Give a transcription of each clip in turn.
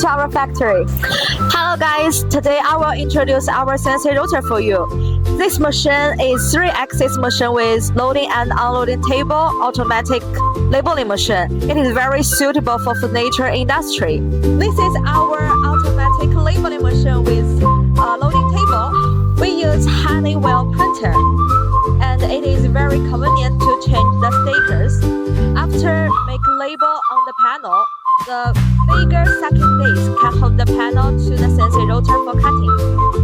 to our factory. Hello guys, today I will introduce our CNC router for you. This machine is 3-axis machine with loading and unloading table, automatic labeling machine. It is very suitable for furniture industry. This is our automatic labeling machine with loading table. We use Honeywell printer, and it is very convenient to change the stickers. After make label on the panel, the bigger second disc can hold the panel to the CNC router for cutting.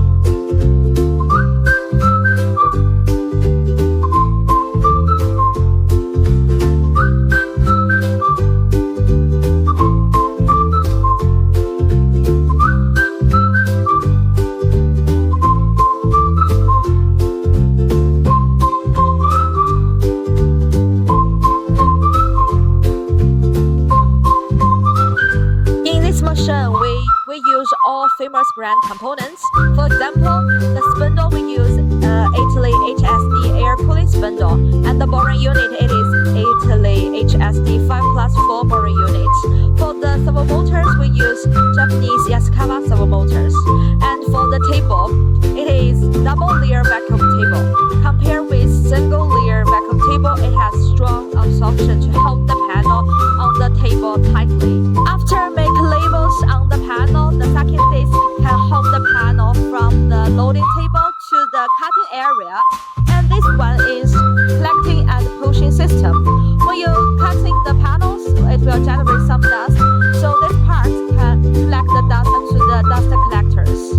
We use all famous brand components. For example, the spindle we use Italy HSD air cooling spindle, and the boring unit it is Italy HSD 5+4 boring unit. For the servo motors we use Japanese Yaskawa servo motors, and for the table it is double layer vacuum table. Compared with single layer vacuum table, it has strong absorption to hold the panel on the table tightly. After make labels on the panel, the second disc can hold the panel from the loading table to the cutting area, and this one is collecting and pushing system. When you're cutting the panels, it will generate some dust, so this part can collect the dust into the dust collectors.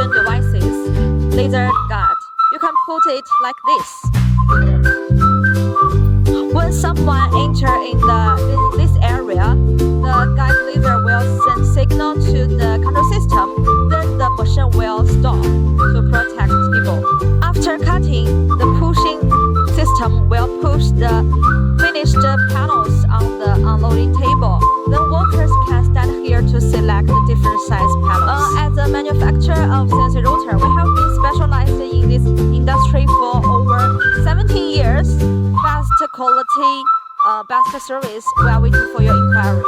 Devices, laser guard. You can put it like this. When someone enter in this area, the guide laser will send signal to the control system. Then the machine will stop to protect people. After cutting, the pushing system will push the finished panels on the unloading table. Then workers can stand here to select the different size panels. As a manufacturer of CNC router, we have been specialized in this industry for over 17 years. Best quality, best service. We are waiting for your inquiry.